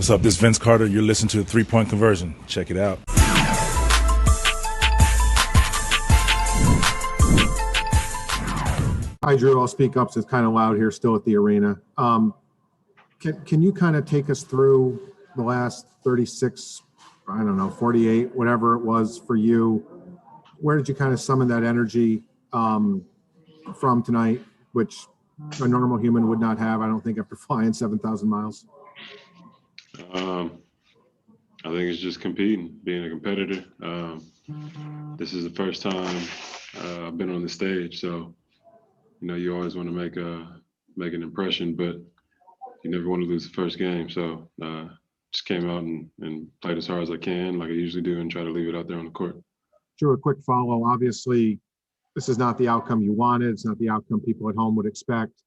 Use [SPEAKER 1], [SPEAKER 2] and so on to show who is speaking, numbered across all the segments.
[SPEAKER 1] What's up? This is Vince Carter. You're listening to the 3-Point Conversion. Check it out.
[SPEAKER 2] Hi, Jrue. I'll speak up since it's kind of loud here still at the arena. Can you kind of take us through the last 36, 48, whatever it was for you? Where did you kind of summon that energy from tonight, which a normal human would not have, I don't think, after flying 7,000 miles?
[SPEAKER 3] I think it's just competing, being a competitor. This is the first time I've been on the stage, so you always want to make an impression, but you never want to lose the first game. So just came out and played as hard as I can, like I usually do, and try to leave it out there on the court.
[SPEAKER 2] Drew, a quick follow. Obviously, this is not the outcome you wanted. It's not the outcome people at home would expect.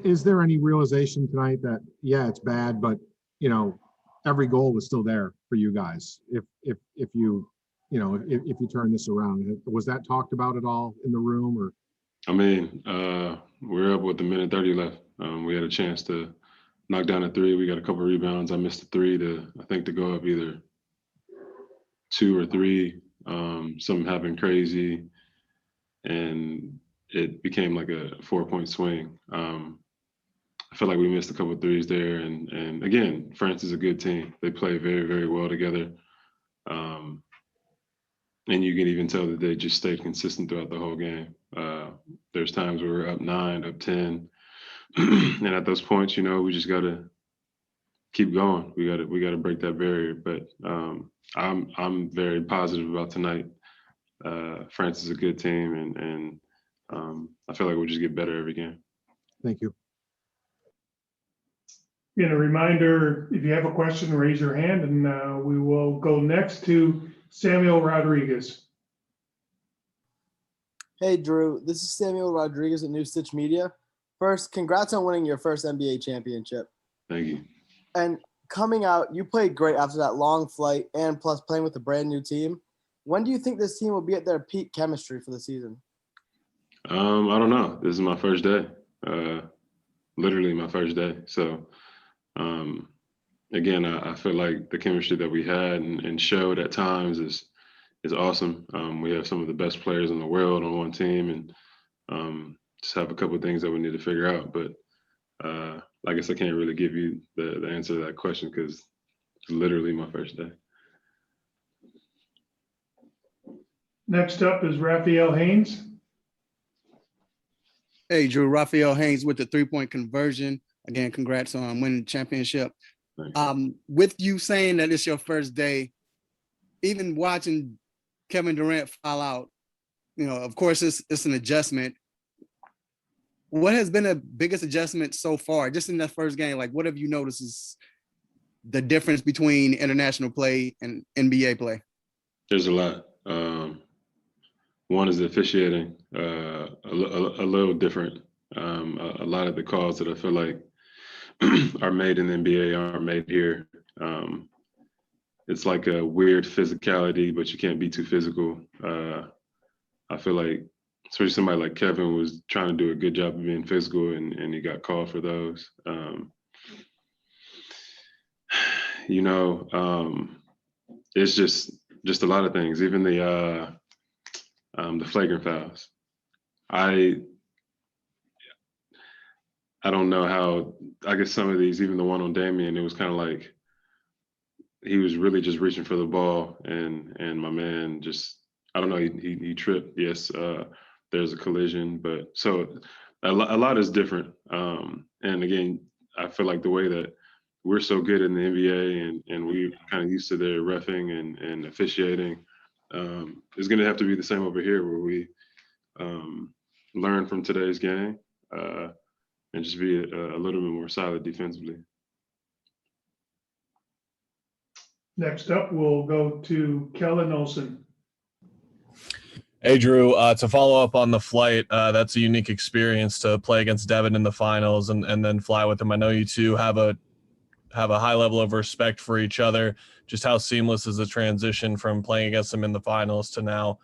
[SPEAKER 2] Is there any realization tonight that, yeah, it's bad, but every goal was still there for you guys if you turn this around? Was that talked about at all in the room? Or
[SPEAKER 3] we're up with a minute 30 left. We had a chance to knock down a three. We got a couple of rebounds. I missed a three to go up either 2 or 3. Something happened crazy, and it became like a 4-point swing. I feel like we missed a couple of threes there, and again, France is a good team. They play very, very well together, and you can even tell that they just stayed consistent throughout the whole game. There's times where we're up 9, up 10, and at those points, we just got to keep going. We got to break that barrier. But I'm very positive about tonight. France is a good team, and I feel like we'll just get better every game.
[SPEAKER 2] Thank you.
[SPEAKER 4] A reminder, if you have a question, raise your hand, and we will go next to Samuel Rodriguez.
[SPEAKER 5] Hey, Jrue. This is Samuel Rodriguez at New Stitch Media. First, congrats on winning your first NBA championship.
[SPEAKER 3] Thank you.
[SPEAKER 5] And coming out, you played great after that long flight and plus playing with a brand new team. When do you think this team will be at their peak chemistry for the season?
[SPEAKER 3] I don't know. This is my first day. Literally my first day. So, again, I feel like the chemistry that we had and showed at times is awesome. We have some of the best players in the world on one team, and just have a couple of things that we need to figure out. But I guess I can't really give you the answer to that question because it's literally my first day.
[SPEAKER 4] Next up is Raphael Haynes.
[SPEAKER 6] Hey, Jrue, Raphael Haynes with the 3-Point Conversion. Again, congrats on winning the championship. With you saying that it's your first day, even watching Kevin Durant fall out, of course, it's an adjustment. What has been the biggest adjustment so far, just in that first game? Like, what have you noticed is the difference between international play and NBA play?
[SPEAKER 3] There's a lot. One is the officiating, a little different. A lot of the calls that I feel like are made in the NBA aren't made here. It's like a weird physicality, but you can't be too physical. I feel like, especially somebody like Kevin was trying to do a good job of being physical, and he got called for those. It's just a lot of things. Even the flagrant fouls. I don't know how. I guess some of these, even the one on Damian, it was kind of like he was really just reaching for the ball, and my man just, I don't know, he tripped. Yes, there's a collision, but so a lot is different. And again, I feel like the way that we're so good in the NBA and we're kind of used to their reffing and officiating, is going to have to be the same over here, where we learn from today's game and just be a little bit more solid defensively.
[SPEAKER 4] Next up, we'll go to Kellen Olson.
[SPEAKER 7] Hey, Jrue, to follow up on the flight, that's a unique experience to play against Devin in the finals and then fly with him. I know you two have a high level of respect for each other. Just how seamless is the transition from playing against him in the finals to now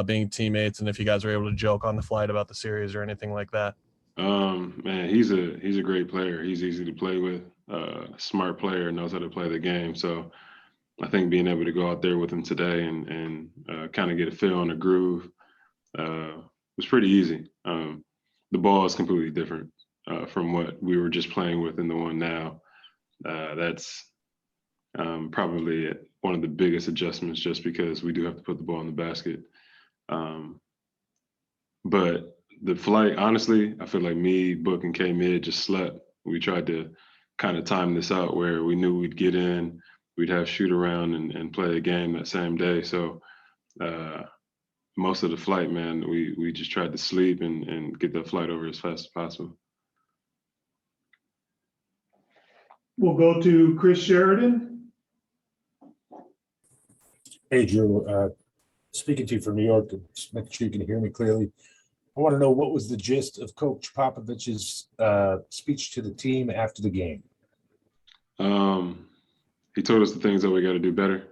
[SPEAKER 7] being teammates, and if you guys were able to joke on the flight about the series or anything like that?
[SPEAKER 3] Man, he's a great player. He's easy to play with. smart player, knows how to play the game. So I think being able to go out there with him today and kind of get a feel on the groove was pretty easy. The ball is completely different from what we were just playing with in the one now. That's probably one of the biggest adjustments, just because we do have to put the ball in the basket. But the flight, honestly, I feel like me, Book, and K-Mid just slept. We tried to kind of time this out where we knew we'd get in, we'd have shoot around and play a game that same day. So most of the flight, man, we just tried to sleep and get that flight over as fast as possible.
[SPEAKER 4] We'll go to Chris Sheridan.
[SPEAKER 8] Hey, Jrue, speaking to you from New York, to make sure you can hear me clearly. I want to know, what was the gist of Coach Popovich's speech to the team after the game?
[SPEAKER 3] He told us the things that we got to do better.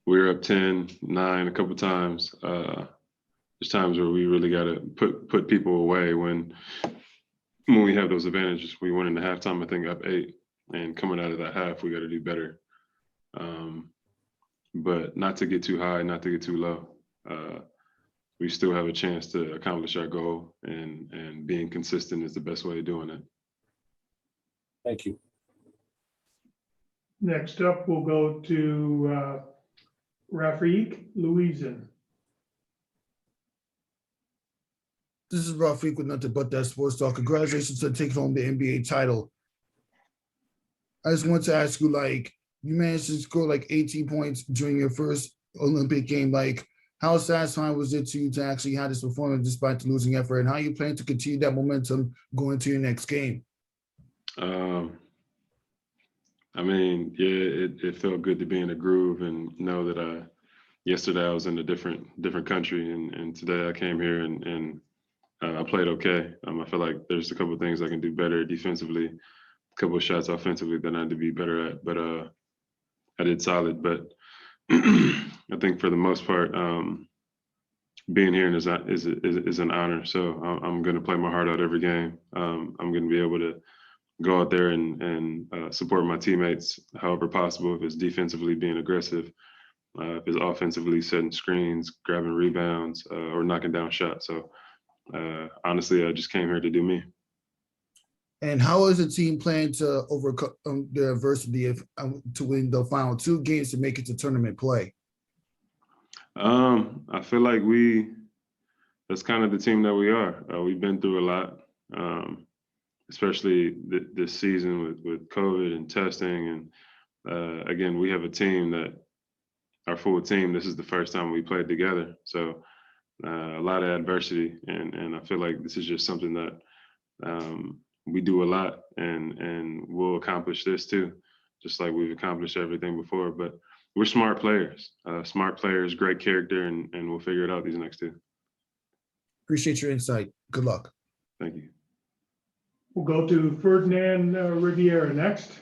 [SPEAKER 3] We were up 10-9 a couple times. There's times where we really got to put people away when we have those advantages. We went into halftime, I think, up 8, and coming out of that half, we got to do better. But not to get too high, not to get too low. We still have a chance to accomplish our goal, and being consistent is the best way of doing it.
[SPEAKER 8] Thank you.
[SPEAKER 4] Next up, we'll go to Raphael Haynes.
[SPEAKER 9] This is Raphael with Nothing But That Sports Talk. Congratulations on taking home the NBA title. I just want to ask you, like, you managed to score like 18 points during your first Olympic game. Like, how satisfying was it to you to actually have this performance despite the losing effort, and how you plan to continue that momentum going to your next game?
[SPEAKER 3] I mean, yeah, it felt good to be in a groove and know that yesterday I was in a different country, and today I came here and I played okay. I feel like there's a couple of things I can do better defensively, a couple of shots offensively that I had to be better at, but I did solid. But I think for the most part, being here is an honor. So I'm going to play my heart out every game. I'm going to be able to go out there and support my teammates however possible. If it's defensively being aggressive, if it's offensively setting screens, grabbing rebounds, or knocking down shots. So honestly, I just came here to do me.
[SPEAKER 9] And how is the team planning to overcome the adversity to win the final 2 games to make it to tournament play?
[SPEAKER 3] I feel like that's kind of the team that we are. We've been through a lot, especially this season with COVID and testing. And again, we have a team that, our full team, this is the first time we played together. So a lot of adversity. And I feel like this is just something that we do a lot, and we'll accomplish this too, just like we've accomplished everything before. But we're smart players, great character, and we'll figure it out these next 2.
[SPEAKER 9] Appreciate your insight. Good luck.
[SPEAKER 3] Thank you.
[SPEAKER 4] We'll go to Ferdinand Riviera next.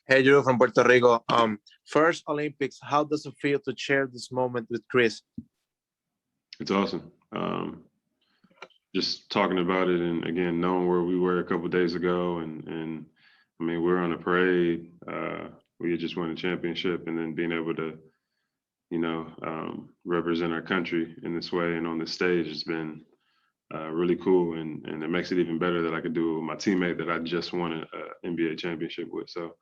[SPEAKER 10] Hey, Jrue from Puerto Rico. First Olympics, how does it feel to share this moment with Chris?
[SPEAKER 3] It's awesome. Just talking about it, and again, knowing where we were a couple of days ago, and I mean, we're on a parade. We had just won a championship, and then being able to, represent our country in this way and on this stage has been really cool, and it makes it even better that I could do it with my teammate that I just won an NBA championship with. So,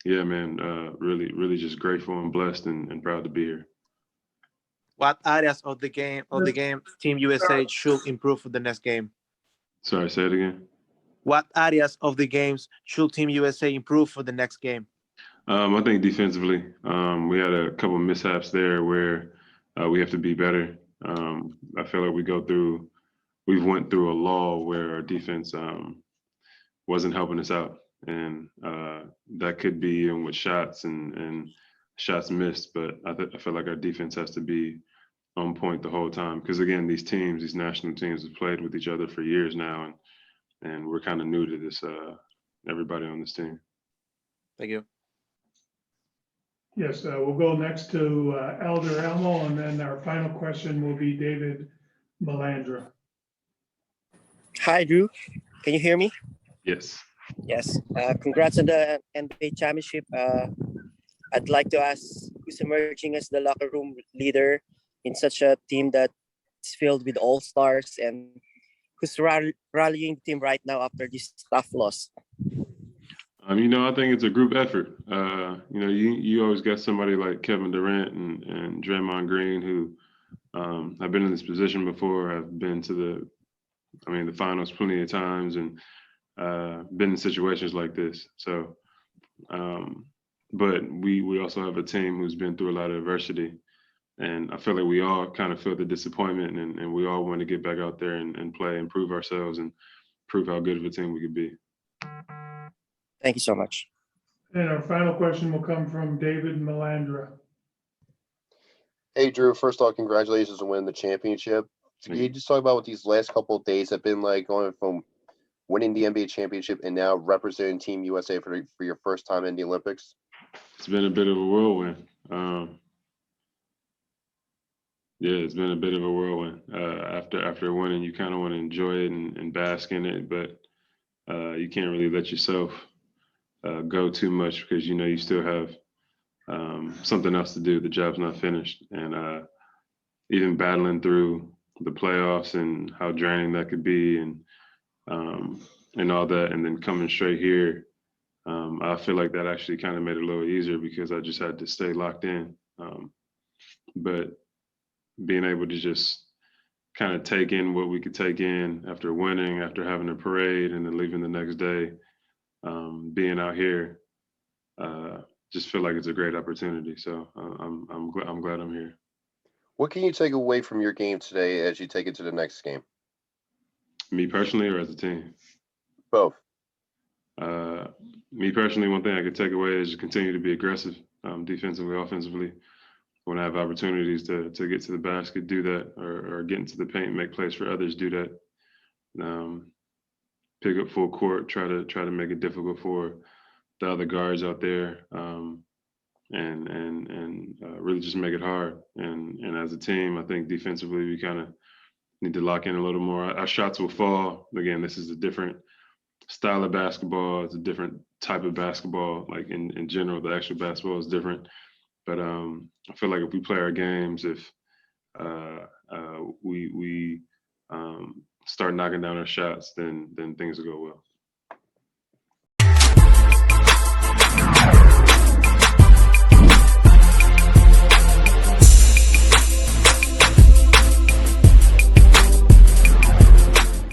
[SPEAKER 3] yeah, man, really just grateful and blessed and proud to be here.
[SPEAKER 10] What areas of the game Team USA should improve for the next game?
[SPEAKER 3] Sorry, say it again.
[SPEAKER 10] What areas of the games should Team USA improve for the next game?
[SPEAKER 3] I think defensively, we had a couple of mishaps there where we have to be better. I feel like we've went through a lull where our defense wasn't helping us out, and that could be even with shots and shots missed. But I feel like our defense has to be on point the whole time, because again, these national teams have played with each other for years now, and we're kind of new to this. Everybody on this team.
[SPEAKER 10] Thank you.
[SPEAKER 4] Yes, we'll go next to Elder Elmo, and then our final question will be David Melandra.
[SPEAKER 11] Hi, Drew. Can you hear me?
[SPEAKER 3] Yes.
[SPEAKER 11] Yes. Congrats on the NBA championship. I'd like to ask who's emerging as the locker room leader in such a team that's filled with all stars, and who's rallying the team right now after this tough loss?
[SPEAKER 3] I think it's a group effort. You always got somebody like Kevin Durant and Draymond Green who have been in this position before, have been to the finals plenty of times and been in situations like this. So, but we also have a team who's been through a lot of adversity. And I feel like we all kind of feel the disappointment and we all want to get back out there and play and prove ourselves and prove how good of a team we could be.
[SPEAKER 11] Thank you so much.
[SPEAKER 4] And our final question will come from David Melandra.
[SPEAKER 12] Hey, Drew, first of all, congratulations on winning the championship. Can you just talk about what these last couple of days have been like, going from winning the NBA championship and now representing Team USA for your first time in the Olympics?
[SPEAKER 3] It's been a bit of a whirlwind. It's been a bit of a whirlwind. After winning, you kind of want to enjoy it and bask in it, but you can't really let yourself go too much because you still have something else to do. The job's not finished, and even battling through the playoffs and how draining that could be, and all that, and then coming straight here, I feel like that actually kind of made it a little easier because I just had to stay locked in. But being able to just kind of take in what we could take in after winning, after having a parade, and then leaving the next day, being out here, just feel like it's a great opportunity. So I'm glad I'm here.
[SPEAKER 12] What can you take away from your game today as you take it to the next game?
[SPEAKER 3] Me personally, or as a team?
[SPEAKER 12] Both.
[SPEAKER 3] Me personally, one thing I could take away is to continue to be aggressive, defensively, offensively. When I have opportunities to get to the basket, do that, or get into the paint, make plays for others, do that. Pick up full court, try to make it difficult for the other guards out there, and really just make it hard. And as a team, I think defensively we kind of need to lock in a little more. Our shots will fall. Again, this is a different style of basketball. It's a different type of basketball. Like in general, the actual basketball is different. But I feel like if we play our games, if we start knocking down our shots, then things will go well.